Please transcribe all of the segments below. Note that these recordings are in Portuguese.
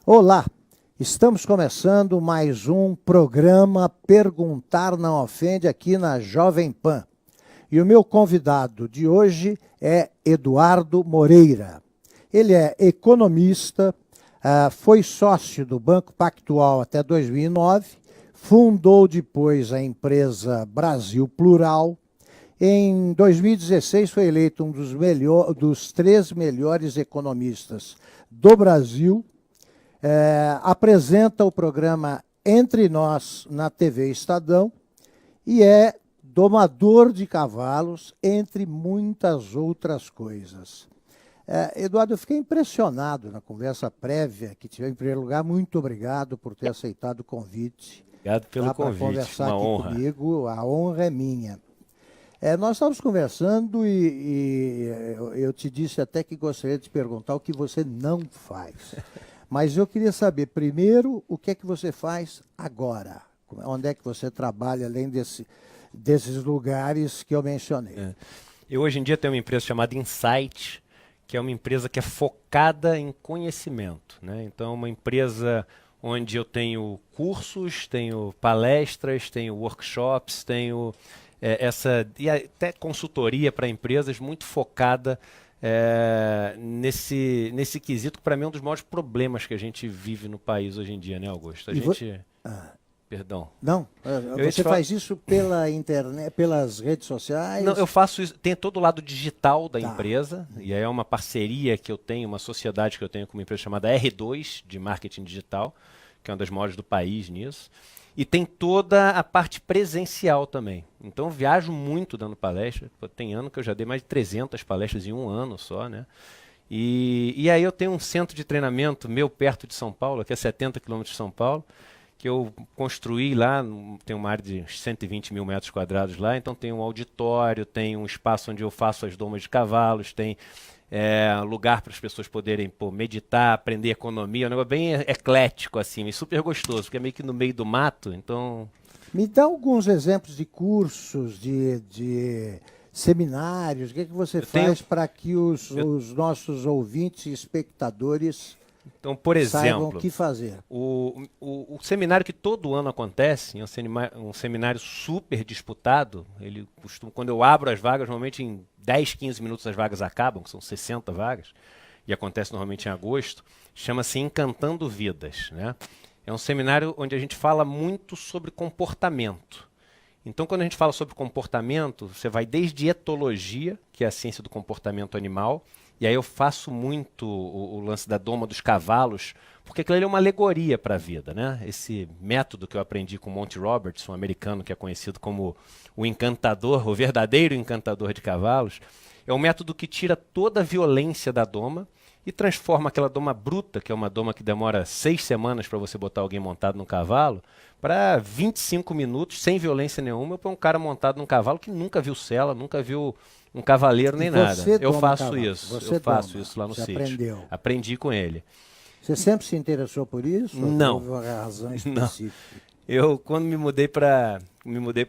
Olá, estamos começando mais um programa Perguntar Não Ofende aqui na Jovem Pan. E o meu convidado de hoje é Eduardo Moreira. Ele é economista, foi sócio do Banco Pactual até 2009, fundou depois a empresa Brasil Plural. Em 2016 foi eleito um dos 3 melhores economistas do Brasil. Apresenta o programa Entre Nós na TV Estadão e é domador de cavalos, entre muitas outras coisas. Eduardo, eu fiquei impressionado na conversa prévia que tive. Em primeiro lugar, muito obrigado por ter aceitado o convite. Obrigado pelo convite, conversar uma aqui honra. comigo, a honra é minha. Nós estávamos conversando e eu te disse até que gostaria de te perguntar o que você não faz. Mas eu queria saber, primeiro, o que é que você faz agora? Onde é que você trabalha, além desses lugares que eu mencionei? Eu hoje em dia tenho uma empresa chamada Insight, que é uma empresa que é focada em conhecimento, né? Então é uma empresa onde eu tenho cursos, tenho palestras, tenho workshops, tenho e até consultoria para empresas muito focada nesse quesito, que para mim é um dos maiores problemas que a gente vive no país hoje em dia, né, Augusto? Perdão. Não, você faz isso pela internet, pelas redes sociais? Não, eu faço isso, tem todo o lado digital da empresa, e aí é uma parceria que eu tenho, uma sociedade que eu tenho com uma empresa chamada R2, de marketing digital, que é uma das maiores do país nisso. E tem toda a parte presencial também. Então eu viajo muito dando palestra. Tem ano que eu já dei mais de 300 palestras em um ano só, né? E aí eu tenho um centro de treinamento meu perto de São Paulo, aqui a 70 quilômetros de São Paulo, que eu construí lá, tem uma área de 120 mil metros quadrados lá, então tem um auditório, tem um espaço onde eu faço as domas de cavalos, tem lugar para as pessoas poderem meditar, aprender economia, um negócio bem eclético, assim, e super gostoso, porque é meio que no meio do mato, então... Me dá alguns exemplos de cursos, de seminários, o que você faz para que os nossos ouvintes e espectadores... Então, por exemplo, saibam o que fazer. O seminário que todo ano acontece, é um seminário super disputado. Quando eu abro as vagas, normalmente em 10, 15 minutos as vagas acabam, que são 60 vagas, e acontece normalmente em agosto, chama-se Encantando Vidas, né? É um seminário onde a gente fala muito sobre comportamento. Então, quando a gente fala sobre comportamento, você vai desde etologia, que é a ciência do comportamento animal, e aí eu faço muito o lance da doma dos cavalos, porque aquilo ali é uma alegoria para a vida, né? Esse método que eu aprendi com Monty Roberts, um americano que é conhecido como o encantador, o verdadeiro encantador de cavalos, é um método que tira toda a violência da doma e transforma aquela doma bruta, que é uma doma que demora 6 semanas para você botar alguém montado num cavalo, para 25 minutos, sem violência nenhuma, para um cara montado num cavalo que nunca viu sela, nunca viu um cavaleiro nem nada. Eu faço isso. Eu faço isso lá no sítio. Aprendeu. Aprendi com ele. Você sempre se interessou por isso? Não. Ou houve uma razão específica? Eu, quando me mudei para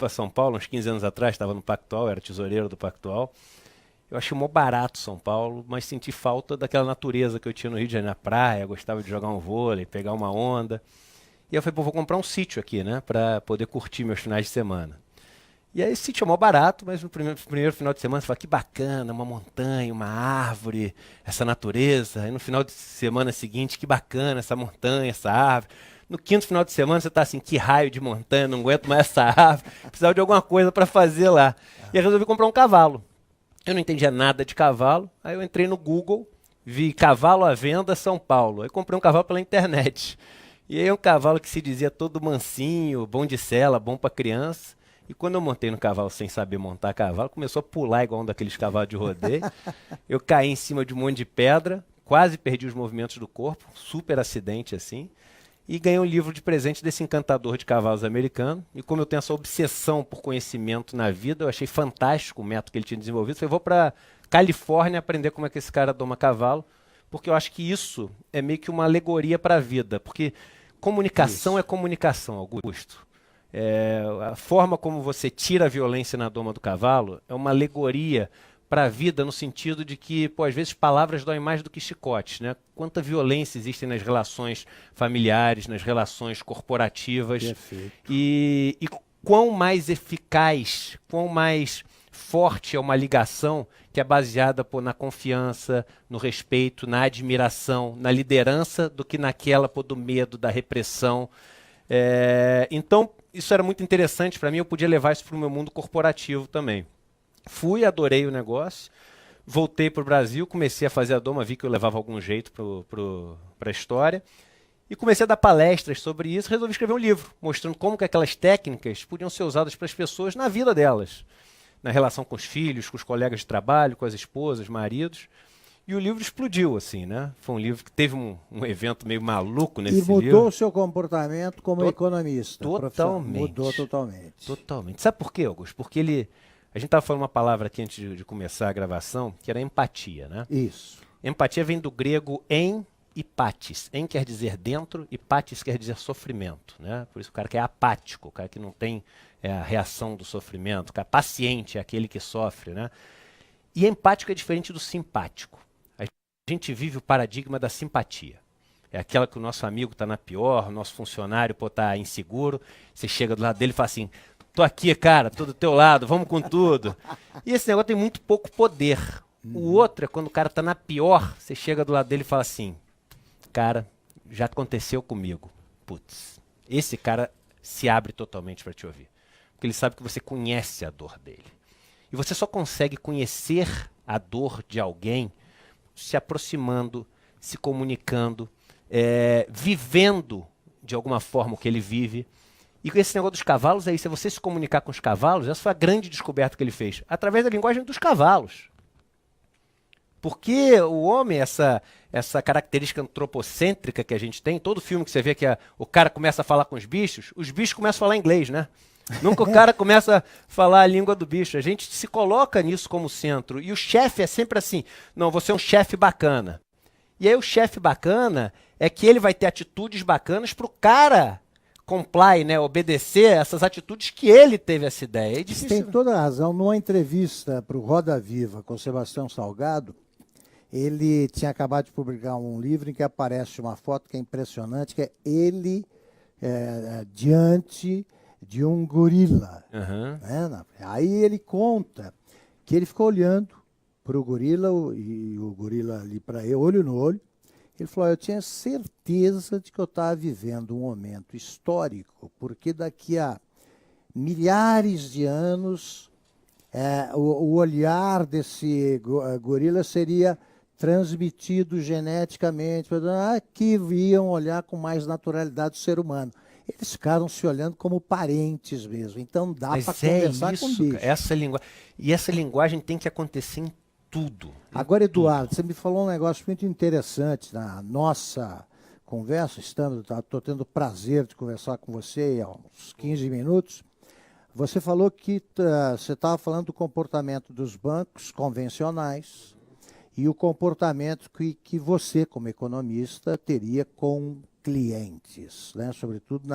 São Paulo, uns 15 anos atrás, estava no Pactual, era tesoureiro do Pactual. Eu achei mó barato São Paulo, mas senti falta daquela natureza que eu tinha no Rio de Janeiro, na praia, gostava de jogar um vôlei, pegar uma onda. E eu falei, vou comprar um sítio aqui, né, para poder curtir meus finais de semana. E aí esse sítio é mó barato, mas no primeiro final de semana você fala, que bacana, uma montanha, uma árvore, essa natureza. Aí no final de semana seguinte, que bacana essa montanha, essa árvore. No quinto final de semana você está assim, que raio de montanha, não aguento mais essa árvore. Precisava de alguma coisa para fazer lá. E aí resolvi comprar um cavalo. Eu não entendia nada de cavalo, aí eu entrei no Google, vi cavalo à venda São Paulo. Aí comprei um cavalo pela internet. E aí é um cavalo que se dizia todo mansinho, bom de sela, bom para criança. E quando eu montei no cavalo sem saber montar cavalo, começou a pular igual um daqueles cavalos de rodeio. Eu caí em cima de um monte de pedra, quase perdi os movimentos do corpo, super acidente assim. E ganhei um livro de presente desse encantador de cavalos americano. E como eu tenho essa obsessão por conhecimento na vida, eu achei fantástico o método que ele tinha desenvolvido. Falei, vou para Califórnia aprender como é que esse cara doma cavalo, porque eu acho que isso é meio que uma alegoria para a vida. Porque comunicação é comunicação, Augusto. A forma como você tira a violência na doma do cavalo é uma alegoria para a vida no sentido de que, pô, às vezes palavras doem mais do que chicotes, né? Quanta violência existe nas relações familiares, nas relações corporativas. Perfeito. E quão mais eficaz, quão mais forte é uma ligação que é baseada, pô, na confiança, no respeito, na admiração, na liderança, do que naquela, pô, do medo, da repressão. Então, isso era muito interessante para mim, eu podia levar isso para o meu mundo corporativo também. Fui, adorei o negócio, voltei para o Brasil, comecei a fazer a Doma, vi que eu levava algum jeito para a história, e comecei a dar palestras sobre isso, resolvi escrever um livro, mostrando como que aquelas técnicas podiam ser usadas para as pessoas na vida delas, na relação com os filhos, com os colegas de trabalho, com as esposas, maridos. E o livro explodiu, assim, né? Foi um livro que teve um evento meio maluco nesse livro. E mudou o seu comportamento como economista. Totalmente. Mudou totalmente. Totalmente. Sabe por quê, Augusto? Porque a gente estava falando uma palavra aqui antes de começar a gravação, que era empatia, né? Isso. Empatia vem do grego em e patis. Em quer dizer dentro e patis quer dizer sofrimento, né? Por isso o cara que é apático, o cara que não tem a reação do sofrimento, o cara paciente é aquele que sofre, né? E empático é diferente do simpático. A gente vive o paradigma da simpatia. É aquela que o nosso amigo está na pior, o nosso funcionário está inseguro, você chega do lado dele e fala assim, tô aqui, cara, tô do teu lado, vamos com tudo. E esse negócio tem muito pouco poder. O outro é quando o cara está na pior, você chega do lado dele e fala assim, cara, já aconteceu comigo. Putz, esse cara se abre totalmente para te ouvir. Porque ele sabe que você conhece a dor dele. E você só consegue conhecer a dor de alguém se aproximando, se comunicando, vivendo de alguma forma o que ele vive. E com esse negócio dos cavalos é isso, é você se comunicar com os cavalos, essa foi a grande descoberta que ele fez, através da linguagem dos cavalos. Porque o homem, essa característica antropocêntrica que a gente tem, todo filme que você vê que o cara começa a falar com os bichos começam a falar inglês, né? Nunca o cara começa a falar a língua do bicho. A gente se coloca nisso como centro. E o chefe é sempre assim, não, você é um chefe bacana. E aí o chefe bacana é que ele vai ter atitudes bacanas para o cara comply, né, obedecer essas atitudes que ele teve essa ideia. Você tem toda a razão. Numa entrevista para o Roda Viva com o Sebastião Salgado, ele tinha acabado de publicar um livro em que aparece uma foto que é impressionante, que é ele diante de um gorila. Uhum. Né? Aí ele conta que ele ficou olhando para o gorila e o gorila ali para ele, olho no olho. Ele falou, eu tinha certeza de que eu estava vivendo um momento histórico, porque daqui a milhares de anos o olhar desse gorila seria transmitido geneticamente, que iam olhar com mais naturalidade o ser humano. Eles ficaram se olhando como parentes mesmo. Então dá para conversar com o bicho. Essa linguagem tem que acontecer em tudo. Agora, Eduardo, você me falou um negócio muito interessante na nossa conversa. Estou tendo o prazer de conversar com você há uns 15 minutos. Você falou que você estava falando do comportamento dos bancos convencionais e o comportamento que você, como economista, teria com clientes, né? Sobretudo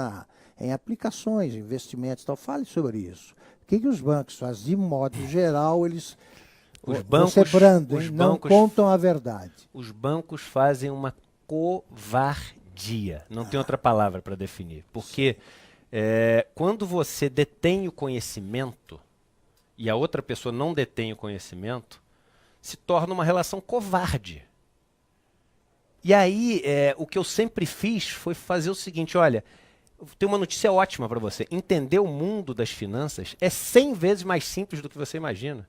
em aplicações, investimentos e tal. Fale sobre isso. O que os bancos fazem? De modo geral, eles não contam a verdade. Os bancos fazem uma covardia. Não tem outra palavra para definir. Porque quando você detém o conhecimento e a outra pessoa não detém o conhecimento, se torna uma relação covarde. E aí, o que eu sempre fiz foi fazer o seguinte, olha, tem uma notícia ótima para você. Entender o mundo das finanças é 100 vezes mais simples do que você imagina.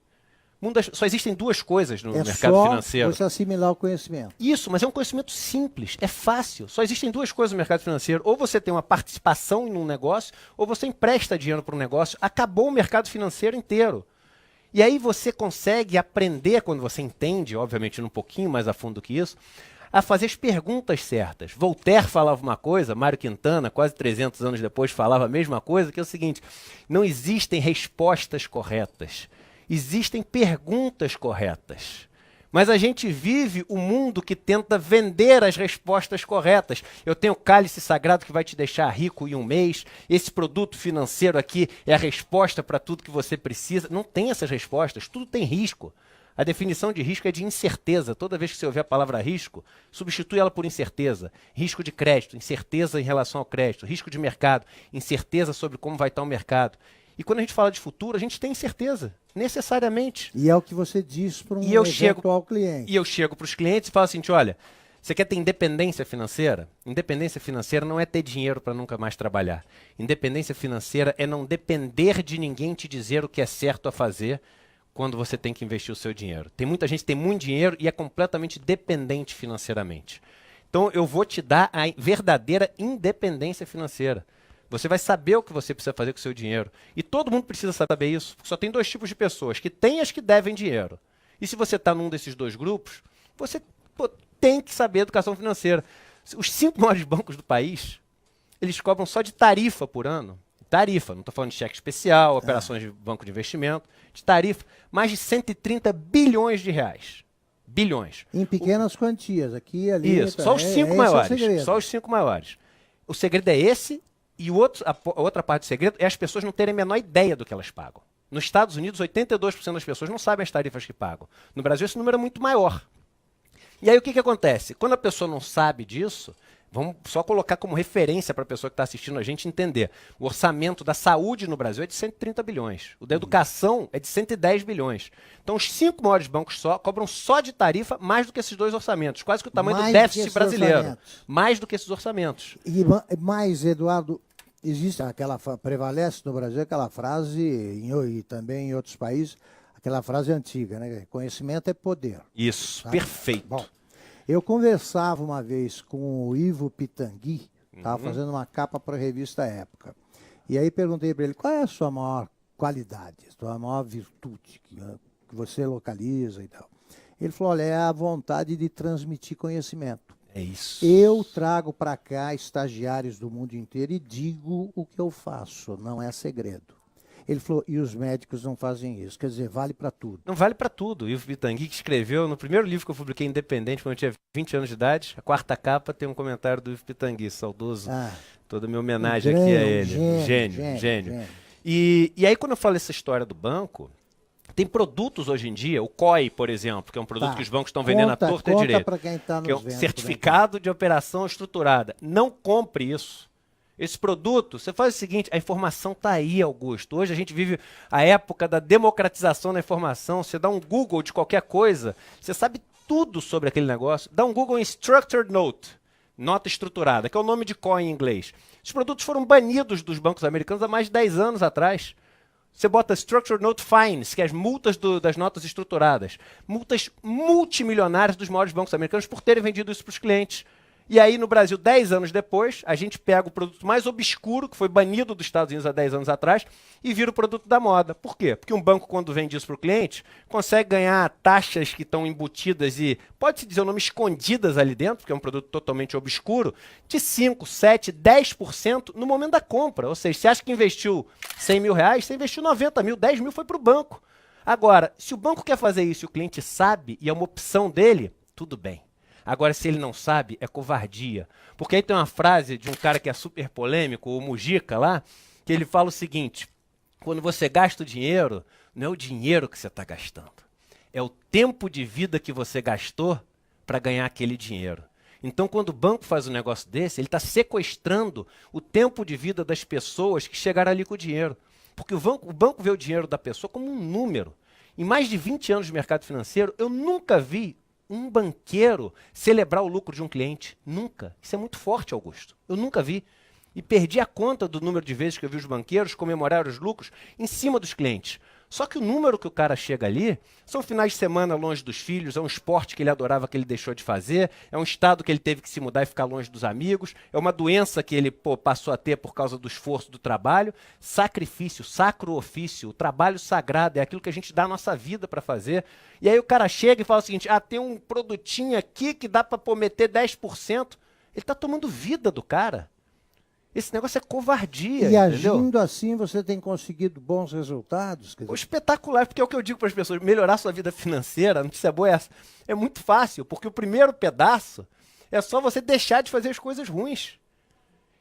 Só existem duas coisas no mercado financeiro. É só você assimilar o conhecimento. Isso, mas é um conhecimento simples, é fácil. Só existem duas coisas no mercado financeiro. Ou você tem uma participação em um negócio, ou você empresta dinheiro para um negócio. Acabou o mercado financeiro inteiro. E aí você consegue aprender, quando você entende, obviamente um pouquinho mais a fundo que isso, a fazer as perguntas certas. Voltaire falava uma coisa, Mário Quintana, quase 300 anos depois, falava a mesma coisa, que é o seguinte, não existem respostas corretas, existem perguntas corretas. Mas a gente vive o mundo que tenta vender as respostas corretas. Eu tenho o cálice sagrado que vai te deixar rico em um mês. Esse produto financeiro aqui é a resposta para tudo que você precisa. Não tem essas respostas, tudo tem risco. A definição de risco é de incerteza. Toda vez que você ouvir a palavra risco, substitui ela por incerteza. Risco de crédito, incerteza em relação ao crédito. Risco de mercado, incerteza sobre como vai estar o mercado. E quando a gente fala de futuro, a gente tem incerteza, necessariamente. E é o que você diz para um eventual cliente. E eu chego para os clientes e falo assim, olha, você quer ter independência financeira? Independência financeira não é ter dinheiro para nunca mais trabalhar. Independência financeira é não depender de ninguém te dizer o que é certo a fazer quando você tem que investir o seu dinheiro. Tem muita gente que tem muito dinheiro e é completamente dependente financeiramente. Então eu vou te dar a verdadeira independência financeira. Você vai saber o que você precisa fazer com o seu dinheiro. E todo mundo precisa saber isso. Só tem dois tipos de pessoas, que têm e as que devem dinheiro. E se você está num desses dois grupos, você tem que saber educação financeira. Os 5 maiores bancos do país, eles cobram só de tarifa por ano. Tarifa, não estou falando de cheque especial, operações de banco de investimento, de tarifa, mais de 130 bilhões de reais. Bilhões. Em pequenas quantias, aqui e ali. Isso, só os 5 maiores. Só os 5 maiores. O segredo é esse. E a outra parte do segredo é as pessoas não terem a menor ideia do que elas pagam. Nos Estados Unidos, 82% das pessoas não sabem as tarifas que pagam. No Brasil, esse número é muito maior. E aí, o que acontece? Quando a pessoa não sabe disso, vamos só colocar como referência para a pessoa que está assistindo a gente entender. O orçamento da saúde no Brasil é de 130 bilhões. O da educação é de 110 bilhões. Então, os 5 maiores bancos cobram só de tarifa mais do que esses dois orçamentos. Quase que o tamanho do déficit brasileiro. Mais do que esses orçamentos. E mais, Eduardo, prevalece no Brasil aquela frase, e também em outros países, aquela frase antiga, né? Conhecimento é poder. Isso, tá? Perfeito. Bom, eu conversava uma vez com o Ivo Pitangui, estava fazendo uma capa para a revista Época. E aí perguntei para ele, qual é a sua maior qualidade, a sua maior virtude que você localiza e tal. Ele falou, olha, é a vontade de transmitir conhecimento. É isso. Eu trago para cá estagiários do mundo inteiro e digo o que eu faço, não é segredo. Ele falou, e os médicos não fazem isso, quer dizer, vale para tudo. Não vale para tudo. O Ivo Pitangui, que escreveu no primeiro livro que eu publiquei independente, quando eu tinha 20 anos de idade, a 4ª capa tem um comentário do Ivo Pitangui, saudoso. Toda a minha homenagem aqui a ele. Gênio. E aí, quando eu falo essa história do banco, tem produtos hoje em dia, o COI, por exemplo, que é um produto que os bancos estão vendendo à torta e à direita, que é um certificado de operação estruturada. Não compre isso. Esse produto, você faz o seguinte, a informação está aí, Augusto. Hoje a gente vive a época da democratização da informação. Você dá um Google de qualquer coisa, você sabe tudo sobre aquele negócio. Dá um Google em Structured Note, nota estruturada, que é o nome de COI em inglês. Esses produtos foram banidos dos bancos americanos há mais de 10 anos atrás. Você bota Structured Note Fines, que é as multas das notas estruturadas. Multas multimilionárias dos maiores bancos americanos por terem vendido isso para os clientes. E aí, no Brasil, 10 anos depois, a gente pega o produto mais obscuro, que foi banido dos Estados Unidos há 10 anos atrás, e vira o produto da moda. Por quê? Porque um banco, quando vende isso para o cliente, consegue ganhar taxas que estão embutidas e, pode-se dizer o nome, escondidas ali dentro, porque é um produto totalmente obscuro, de 5, 7, 10% no momento da compra. Ou seja, você acha que investiu 100 mil reais, você investiu 90 mil, 10 mil foi para o banco. Agora, se o banco quer fazer isso e o cliente sabe, e é uma opção dele, tudo bem. Agora, se ele não sabe, é covardia. Porque aí tem uma frase de um cara que é super polêmico, o Mujica lá, que ele fala o seguinte, quando você gasta o dinheiro, não é o dinheiro que você está gastando, é o tempo de vida que você gastou para ganhar aquele dinheiro. Então, quando o banco faz um negócio desse, ele está sequestrando o tempo de vida das pessoas que chegaram ali com o dinheiro. Porque o banco vê o dinheiro da pessoa como um número. Em mais de 20 anos de mercado financeiro, eu nunca vi um banqueiro celebrar o lucro de um cliente. Nunca. Isso é muito forte, Augusto. Eu nunca vi. E perdi a conta do número de vezes que eu vi os banqueiros comemorar os lucros em cima dos clientes. Só que o número que o cara chega ali são finais de semana longe dos filhos, é um esporte que ele adorava que ele deixou de fazer, é um estado que ele teve que se mudar e ficar longe dos amigos, é uma doença que ele passou a ter por causa do esforço do trabalho. Sacrifício, sacro ofício, o trabalho sagrado, é aquilo que a gente dá a nossa vida para fazer. E aí o cara chega e fala o seguinte, tem um produtinho aqui que dá para meter 10%. Ele está tomando vida do cara. Esse negócio é covardia, e entendeu? Agindo assim, você tem conseguido bons resultados? Quer dizer... Espetacular, porque é o que eu digo para as pessoas, melhorar sua vida financeira, a notícia boa é essa, é muito fácil, porque o primeiro pedaço é só você deixar de fazer as coisas ruins.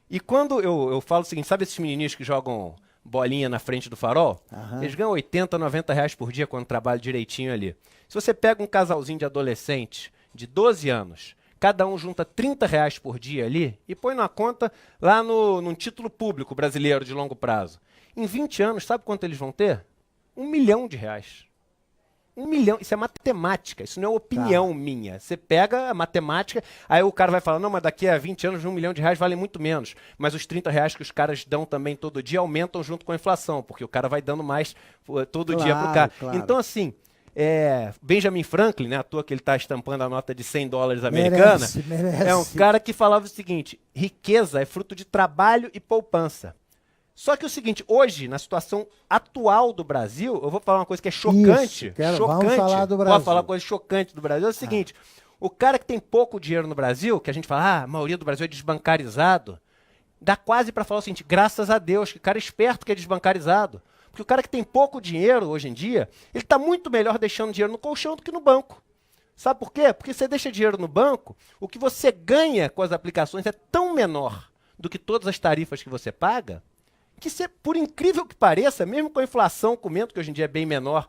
E quando eu falo o seguinte, sabe esses menininhos que jogam bolinha na frente do farol, Aham. eles ganham 80, 90 reais por dia quando trabalham direitinho ali. Se você pega um casalzinho de adolescente de 12 anos, cada um junta 30 reais por dia ali e põe na conta lá num título público brasileiro de longo prazo. Em 20 anos, sabe quanto eles vão ter? R$ 1 milhão. 1 milhão, isso é matemática, isso não é opinião minha. Você pega a matemática, aí o cara vai falar, não, mas daqui a 20 anos R$ 1 milhão vale muito menos. Mas os 30 reais que os caras dão também todo dia aumentam junto com a inflação, porque o cara vai dando mais todo dia pro cara. Claro. Então, assim, Benjamin Franklin, né, à toa que ele está estampando a nota de $100 americana, Merece. é um cara que falava o seguinte, riqueza é fruto de trabalho e poupança. Só que é o seguinte, hoje, na situação atual do Brasil, eu vou falar uma coisa que é chocante. Vamos falar do Brasil. Vou falar uma coisa chocante do Brasil. É o seguinte, o cara que tem pouco dinheiro no Brasil, que a gente fala, a maioria do Brasil é desbancarizado, dá quase para falar o seguinte, graças a Deus, que cara esperto que é desbancarizado. Porque o cara que tem pouco dinheiro hoje em dia, ele está muito melhor deixando dinheiro no colchão do que no banco. Sabe por quê? Porque você deixa dinheiro no banco, o que você ganha com as aplicações é tão menor do que todas as tarifas que você paga, que você, por incrível que pareça, mesmo com a inflação comendo, que hoje em dia é bem menor,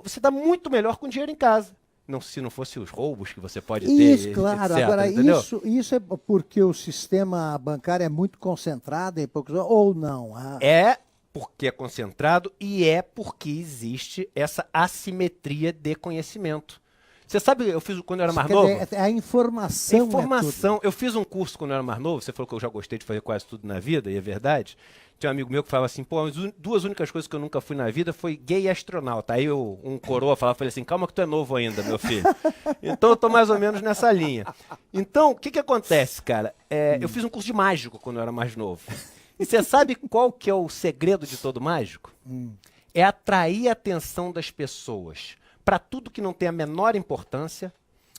você dá muito melhor com dinheiro em casa. Não, se não fosse os roubos que você pode ter, Isso, claro. etc, Agora, entendeu? isso é porque o sistema bancário é muito concentrado em poucos... Ou não? É porque é concentrado e é porque existe essa assimetria de conhecimento. Você sabe, eu fiz quando eu era mais Quer novo... dizer, a informação Informação. Eu fiz um curso quando eu era mais novo, você falou que eu já gostei de fazer quase tudo na vida, e é verdade. Tinha um amigo meu que falava assim, pô, as duas únicas coisas que eu nunca fui na vida foi gay e astronauta. Aí um coroa falei assim, calma que tu é novo ainda, meu filho. Então eu tô mais ou menos nessa linha. Então, o que acontece, cara? Eu fiz um curso de mágico quando eu era mais novo. E você sabe qual que é o segredo de todo mágico? É atrair a atenção das pessoas para tudo que não tem a menor importância,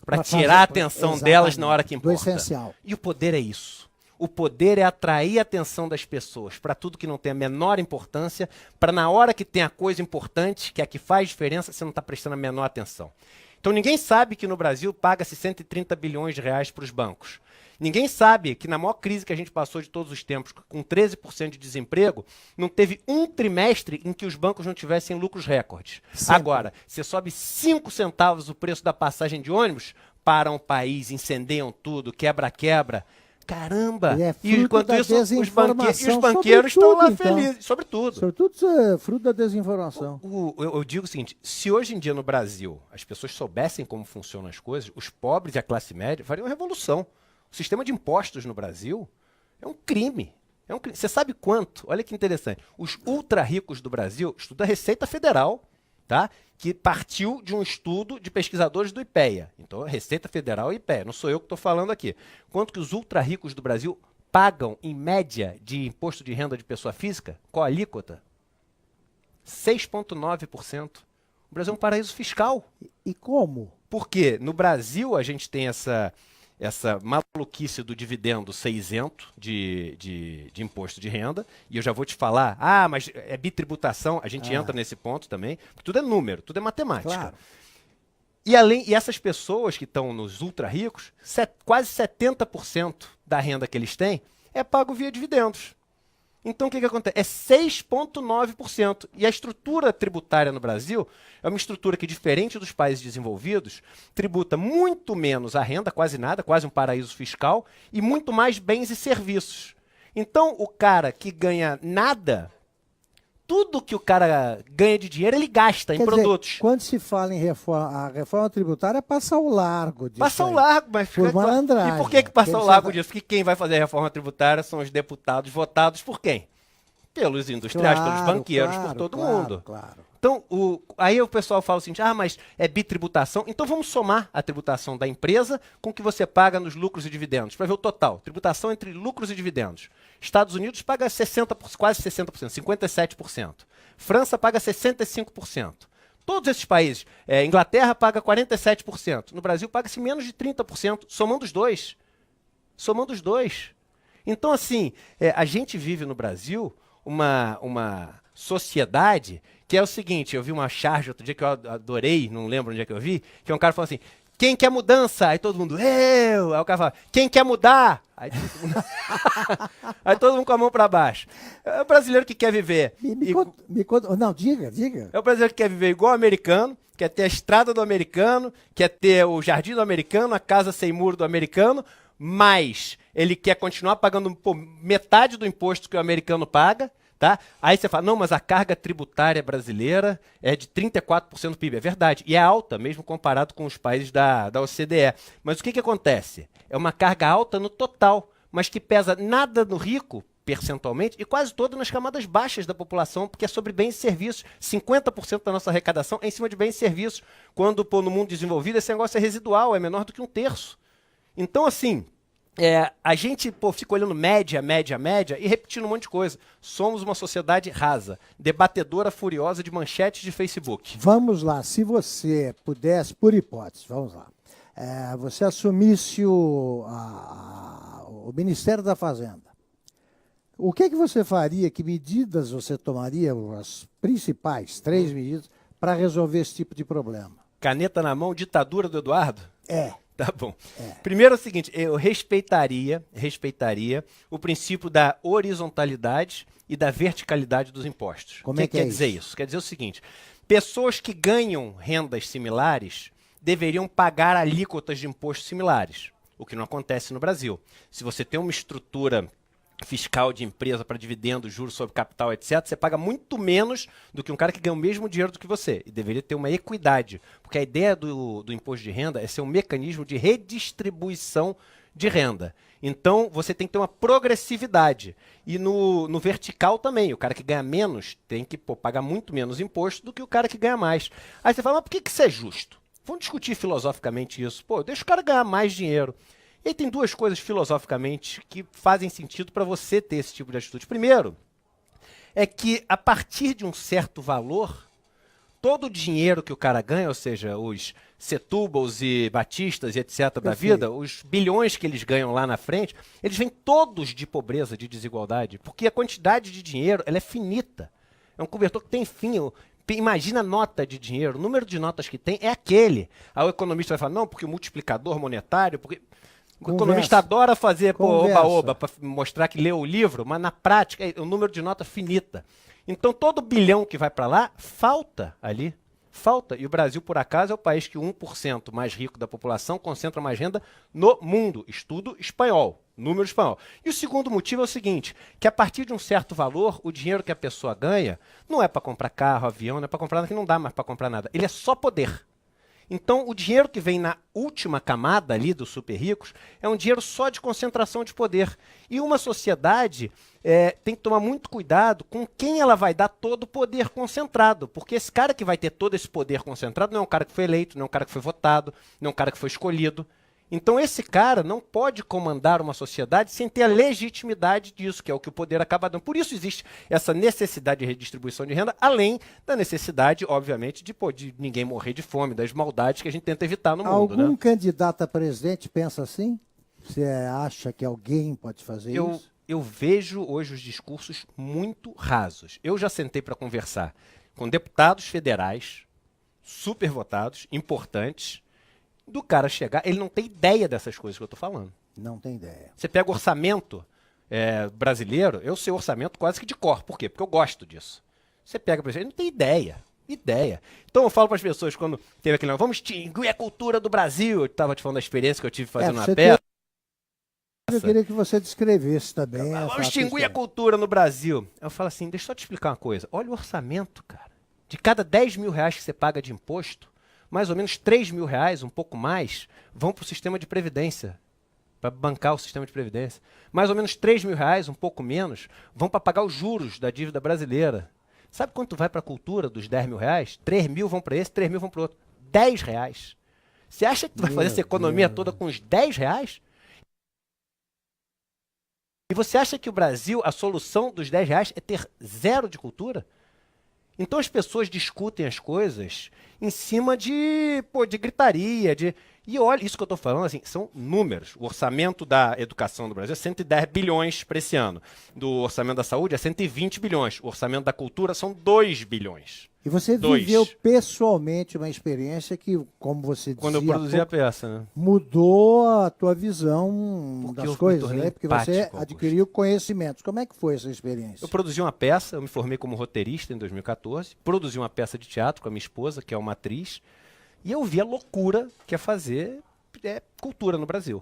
para tirar a atenção delas na hora que importa. Do essencial. E o poder é isso. O poder é atrair a atenção das pessoas para tudo que não tem a menor importância, para na hora que tem a coisa importante, que é a que faz diferença, você não está prestando a menor atenção. Então ninguém sabe que no Brasil paga-se 130 bilhões de reais para os bancos. Ninguém sabe que na maior crise que a gente passou de todos os tempos, com 13% de desemprego, não teve um trimestre em que os bancos não tivessem lucros recordes. Sempre. Agora, você sobe 5 centavos o preço da passagem de ônibus, param o país, incendeiam tudo, quebra-quebra. Caramba! E enquanto isso, os banqueiros estão lá felizes. Sobretudo. Sobretudo é fruto da desinformação. Eu digo o seguinte, se hoje em dia no Brasil as pessoas soubessem como funcionam as coisas, os pobres e a classe média fariam revolução. O sistema de impostos no Brasil é um crime. Você sabe quanto? Olha que interessante. Os ultra ricos do Brasil, estudo da Receita Federal, tá? Que partiu de um estudo de pesquisadores do IPEA. Então, Receita Federal e IPEA. Não sou eu que estou falando aqui. Quanto que os ultra ricos do Brasil pagam, em média, de imposto de renda de pessoa física? Qual a alíquota? 6,9%. O Brasil é um paraíso fiscal. E como? Porque no Brasil a gente tem essa maluquice do dividendo ser isento de imposto de renda, e eu já vou te falar, mas é bitributação, a gente entra nesse ponto também, porque tudo é número, tudo é matemática. Claro. E essas pessoas que estão nos ultra ricos, quase 70% da renda que eles têm é pago via dividendos. Então, o que acontece? É 6,9%. E a estrutura tributária no Brasil é uma estrutura que, diferente dos países desenvolvidos, tributa muito menos a renda, quase nada, quase um paraíso fiscal, e muito mais bens e serviços. Então, o cara que ganha nada, tudo que o cara ganha de dinheiro, ele gasta em produtos. Dizer, quando se fala em reforma, a reforma tributária passa ao largo disso. Passa ao largo, mas por malandragem. E por que passa ao largo disso? Porque quem vai fazer a reforma tributária são os deputados votados por quem? Pelos industriais, pelos banqueiros, por todo mundo. Claro. Então, aí o pessoal fala assim, mas é bitributação. Então vamos somar a tributação da empresa com o que você paga nos lucros e dividendos, para ver o total. Tributação entre lucros e dividendos. Estados Unidos paga 60%, quase 60%, 57%. França paga 65%. Todos esses países, Inglaterra paga 47%. No Brasil paga-se menos de 30%, somando os dois. Somando os dois. Então, assim, a gente vive no Brasil uma sociedade que é o seguinte, eu vi uma charge outro dia que eu adorei, não lembro onde é que eu vi, que um cara falou assim, quem quer mudança? Aí todo mundo, eu. Aí o cara fala, quem quer mudar? Aí todo mundo, aí todo mundo com a mão para baixo. É o brasileiro que quer viver. Me conta. Não, diga. É o brasileiro que quer viver igual o americano, quer ter a estrada do americano, quer ter o jardim do americano, a casa sem muro do americano, mas ele quer continuar pagando metade do imposto que o americano paga. Tá? Aí você fala, não, mas a carga tributária brasileira é de 34% do PIB. É verdade, e é alta, mesmo comparado com os países da OCDE. Mas o que acontece? É uma carga alta no total, mas que pesa nada no rico, percentualmente, e quase toda nas camadas baixas da população, porque é sobre bens e serviços. 50% da nossa arrecadação é em cima de bens e serviços. Quando no mundo desenvolvido, esse negócio é residual, é menor do que 1/3. Então, assim... a gente fica olhando média e repetindo um monte de coisa. Somos uma sociedade rasa, debatedora furiosa de manchetes de Facebook. Vamos lá, se você pudesse, por hipótese, vamos lá, você assumisse o Ministério da Fazenda, o que você faria, que medidas você tomaria, as principais 3 medidas, para resolver esse tipo de problema? Caneta na mão, ditadura do Eduardo? Tá bom. Primeiro é o seguinte, eu respeitaria o princípio da horizontalidade e da verticalidade dos impostos. Como é que quer dizer isso? Quer dizer o seguinte, pessoas que ganham rendas similares deveriam pagar alíquotas de impostos similares, o que não acontece no Brasil. Se você tem uma estrutura fiscal de empresa para dividendos, juros sobre capital, etc., você paga muito menos do que um cara que ganha o mesmo dinheiro do que você. E deveria ter uma equidade, porque a ideia do imposto de renda é ser um mecanismo de redistribuição de renda. Então, você tem que ter uma progressividade. E no vertical também, o cara que ganha menos tem que pagar muito menos imposto do que o cara que ganha mais. Aí você fala, mas por que isso é justo? Vamos discutir filosoficamente isso. Deixa o cara ganhar mais dinheiro. E aí tem 2 coisas filosoficamente que fazem sentido para você ter esse tipo de atitude. Primeiro, é que a partir de um certo valor, todo o dinheiro que o cara ganha, ou seja, os Setubals e Batistas e etc. da vida, os bilhões que eles ganham lá na frente, eles vêm todos de pobreza, de desigualdade, porque a quantidade de dinheiro ela é finita. É um cobertor que tem fim. Imagina a nota de dinheiro, o número de notas que tem é aquele. Aí o economista vai falar, não, porque o multiplicador monetário... porque o economista adora fazer oba-oba para mostrar que leu o livro, mas na prática é o número de nota finita. Então todo bilhão que vai para lá, falta ali. Falta. E o Brasil, por acaso, é o país que 1% mais rico da população concentra mais renda no mundo. Estudo espanhol, número espanhol. E o segundo motivo é o seguinte, que a partir de um certo valor, o dinheiro que a pessoa ganha não é para comprar carro, avião, não é para comprar nada, que não dá mais para comprar nada. Ele é só poder. Então, o dinheiro que vem na última camada ali dos super ricos é um dinheiro só de concentração de poder. E uma sociedade tem que tomar muito cuidado com quem ela vai dar todo o poder concentrado. Porque esse cara que vai ter todo esse poder concentrado não é um cara que foi eleito, não é um cara que foi votado, não é um cara que foi escolhido. Então, esse cara não pode comandar uma sociedade sem ter a legitimidade disso, que é o que o poder acaba dando. Por isso existe essa necessidade de redistribuição de renda, além da necessidade, obviamente, de ninguém morrer de fome, das maldades que a gente tenta evitar no mundo. Algum candidato a presidente pensa assim? Você acha que alguém pode fazer isso? Eu vejo hoje os discursos muito rasos. Eu já sentei para conversar com deputados federais, super votados, importantes, do cara chegar, ele não tem ideia dessas coisas que eu estou falando. Não tem ideia. Você pega o orçamento brasileiro, eu sei orçamento quase que de cor. Por quê? Porque eu gosto disso. Você pega, por exemplo, ele não tem ideia. Então eu falo para as pessoas, quando teve aquele vamos extinguir a cultura do Brasil, eu estava te falando da experiência que eu tive fazendo na peça. Eu queria que você descrevesse também. Vamos extinguir a cultura no Brasil. Eu falo assim, deixa eu só te explicar uma coisa. Olha o orçamento, cara. De cada 10 mil reais que você paga de imposto, mais ou menos 3 mil reais, um pouco mais, vão para o sistema de previdência, para bancar o sistema de previdência. Mais ou menos 3 mil reais, um pouco menos, vão para pagar os juros da dívida brasileira. Sabe quanto vai para a cultura dos 10 mil reais? 3 mil vão para esse, 3 mil vão para o outro. 10 reais. Você acha que tu vai fazer essa economia toda com os 10 reais? E você acha que o Brasil, a solução dos 10 reais é ter zero de cultura? Então as pessoas discutem as coisas em cima de gritaria, E olha, isso que eu estou falando, assim, são números. O orçamento da educação do Brasil é 110 bilhões para esse ano. Do orçamento da saúde é 120 bilhões. O orçamento da cultura são 2 bilhões. E você viveu pessoalmente uma experiência que, como você dizia, quando eu produzi a peça, né? Mudou a tua visão Porque das coisas, né? Porque você empático, adquiriu conhecimentos. Como é que foi essa experiência? Eu produzi uma peça, eu me formei como roteirista em 2014, produzi uma peça de teatro com a minha esposa, que é uma atriz, e eu vi a loucura que é fazer cultura no Brasil.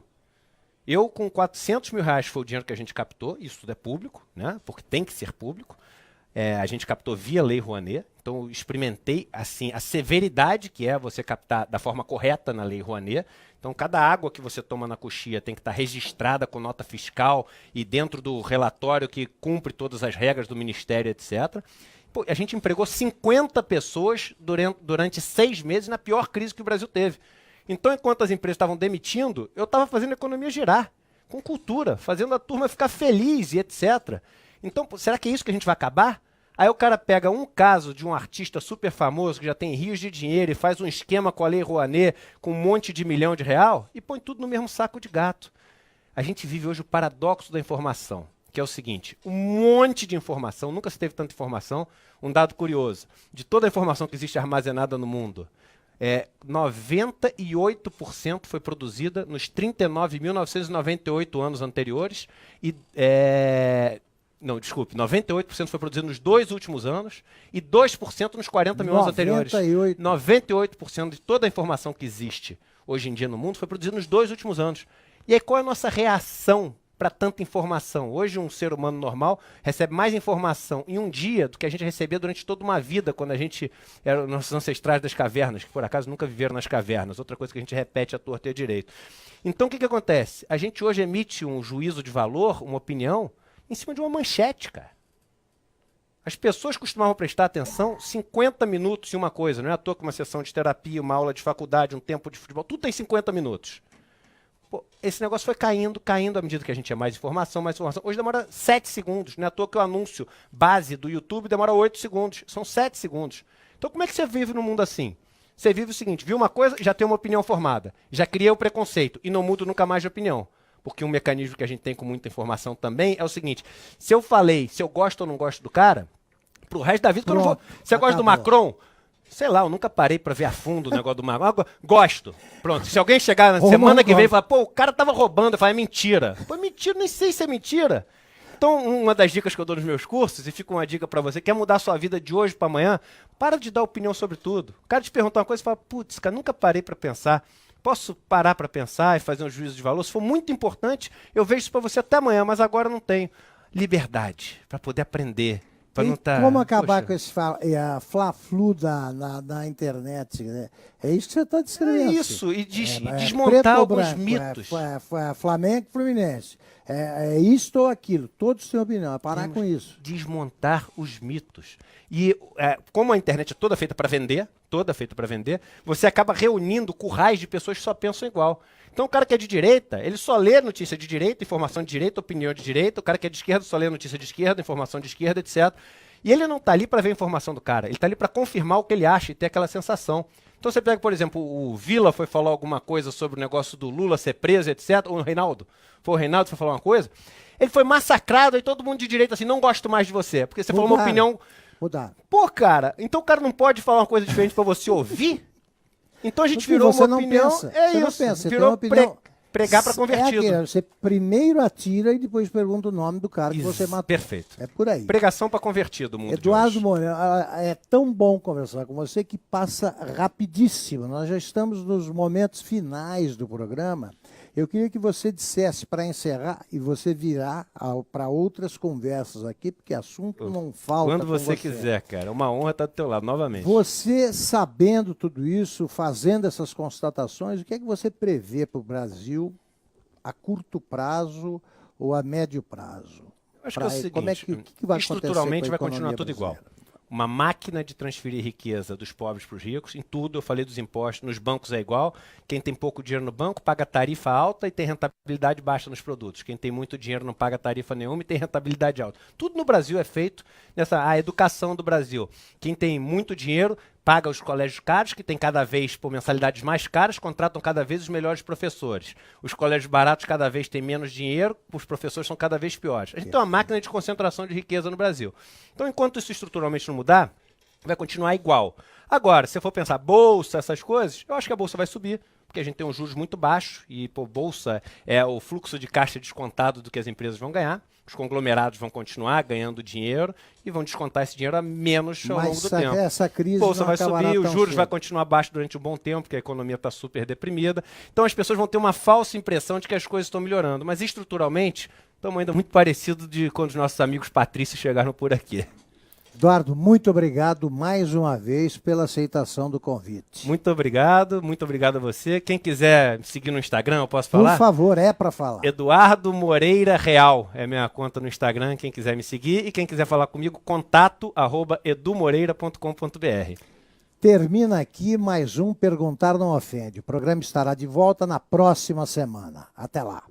Eu, com 400 mil reais, foi o dinheiro que a gente captou, isso tudo é público, né? Porque tem que ser público. A gente captou via Lei Rouanet, então eu experimentei assim, a severidade que é você captar da forma correta na Lei Rouanet. Então cada água que você toma na coxia tem que estar registrada com nota fiscal e dentro do relatório que cumpre todas as regras do Ministério, etc. Pô, a gente empregou 50 pessoas durante 6 meses na pior crise que o Brasil teve. Então, enquanto as empresas estavam demitindo, eu estava fazendo a economia girar, com cultura, fazendo a turma ficar feliz e etc. Então, será que é isso que a gente vai acabar? Aí o cara pega um caso de um artista super famoso que já tem rios de dinheiro e faz um esquema com a Lei Rouanet com um monte de milhão de real e põe tudo no mesmo saco de gato. A gente vive hoje o paradoxo da informação, que é o seguinte, um monte de informação, nunca se teve tanta informação. Um dado curioso, de toda a informação que existe armazenada no mundo, 98% foi produzida nos 39.998 anos anteriores e... Não, desculpe, 98% foi produzido nos 2 últimos anos e 2% nos 40 mil anos anteriores. 98% de toda a informação que existe hoje em dia no mundo foi produzida nos 2 últimos anos. E aí qual é a nossa reação para tanta informação? Hoje um ser humano normal recebe mais informação em um dia do que a gente recebia durante toda uma vida, quando a gente era nossos ancestrais das cavernas, que por acaso nunca viveram nas cavernas, outra coisa que a gente repete à torta e à direito. Então o que acontece? A gente hoje emite um juízo de valor, uma opinião, em cima de uma manchete, cara. As pessoas costumavam prestar atenção 50 minutos em uma coisa. Não é à toa que uma sessão de terapia, uma aula de faculdade, um tempo de futebol, tudo tem 50 minutos. Pô, esse negócio foi caindo à medida que a gente tinha mais informação, mais informação. Hoje demora 7 segundos. Não é à toa que o anúncio base do YouTube demora 8 segundos. São 7 segundos. Então como é que você vive num mundo assim? Você vive o seguinte, viu uma coisa, já tem uma opinião formada. Já criei o preconceito e não mudo nunca mais de opinião. Porque um mecanismo que a gente tem com muita informação também é o seguinte, se eu falei, se eu gosto ou não gosto do cara, pro resto da vida, que eu não vou... Você gosta do Macron? Sei lá, eu nunca parei pra ver a fundo o negócio do Macron. Gosto. Pronto, se alguém chegar na semana que vem e falar, pô, o cara tava roubando, eu falo, é mentira. Pô, mentira, nem sei se é mentira. Então, uma das dicas que eu dou nos meus cursos, e fica uma dica pra você, quer mudar a sua vida de hoje pra amanhã, para de dar opinião sobre tudo. O cara te perguntar uma coisa e fala, putz, cara, nunca parei pra pensar. Posso parar para pensar e fazer um juízo de valor? Se for muito importante, eu vejo isso para você até amanhã, mas agora não tenho. Liberdade, para poder aprender. Para não estar... Como acabar com esse fla-flu na internet? Né? É isso que você está descrevendo. É isso, e desmontar alguns mitos. Flamengo e Fluminense. É isto ou aquilo. Todos têm opinião. É parar com isso. Desmontar os mitos. E como a internet é toda feita para vender, você acaba reunindo currais de pessoas que só pensam igual. Então o cara que é de direita, ele só lê notícia de direita, informação de direita, opinião de direita. O cara que é de esquerda só lê notícia de esquerda, informação de esquerda, etc. E ele não está ali para ver a informação do cara, ele está ali para confirmar o que ele acha e ter aquela sensação. Então você pega, por exemplo, o Vila foi falar alguma coisa sobre o negócio do Lula ser preso, etc. Ou o Reinaldo. Foi o Reinaldo que foi falar uma coisa. Ele foi massacrado e todo mundo de direita assim, não gosto mais de você. Porque você falou uma opinião... Mudar. Pô, cara, então o cara não pode falar uma coisa diferente para você ouvir? Então a gente virou uma opinião... Pensa, é você isso, não pensa, virou uma opinião... pregar para convertido. Você primeiro atira e depois pergunta o nome do cara que você matou. Perfeito. É por aí. Pregação para convertido, o mundo Eduardo Moreira, é tão bom conversar com você que passa rapidíssimo. Nós já estamos nos momentos finais do programa. Eu queria que você dissesse para encerrar e você virar para outras conversas aqui, porque assunto não falta. Quando você quiser, cara. É uma honra estar do teu lado, novamente. Você, sabendo tudo isso, fazendo essas constatações, o que é que você prevê para o Brasil a curto prazo ou a médio prazo? Acho que é o seguinte, como é que vai estruturalmente vai acontecer continuar tudo igual. Uma máquina de transferir riqueza dos pobres para os ricos, em tudo, eu falei dos impostos, nos bancos é igual, quem tem pouco dinheiro no banco paga tarifa alta e tem rentabilidade baixa nos produtos, quem tem muito dinheiro não paga tarifa nenhuma e tem rentabilidade alta. Tudo no Brasil é feito a educação do Brasil. Quem tem muito dinheiro paga os colégios caros, que tem cada vez por mensalidades mais caras, contratam cada vez os melhores professores. Os colégios baratos cada vez têm menos dinheiro, os professores são cada vez piores. A gente tem uma máquina de concentração de riqueza no Brasil. Então, enquanto isso estruturalmente não mudar, vai continuar igual. Agora, se você for pensar bolsa, essas coisas, eu acho que a bolsa vai subir, porque a gente tem um juros muito baixo e, bolsa é o fluxo de caixa descontado do que as empresas vão ganhar. Os conglomerados vão continuar ganhando dinheiro e vão descontar esse dinheiro a menos ao longo do tempo. Essa crise bolsa vai subir, os juros cedo. vai continuar baixo durante um bom tempo, porque a economia está super deprimida. Então as pessoas vão ter uma falsa impressão de que as coisas estão melhorando, mas estruturalmente estamos ainda muito parecidos de quando os nossos amigos patrícios chegaram por aqui. Eduardo, muito obrigado mais uma vez pela aceitação do convite. Muito obrigado a você. Quem quiser me seguir no Instagram, eu posso falar? Por favor, é para falar. Eduardo Moreira Real é minha conta no Instagram, quem quiser me seguir. E quem quiser falar comigo, contato@edumoreira.com.br. Termina aqui mais um Perguntar Não Ofende. O programa estará de volta na próxima semana. Até lá.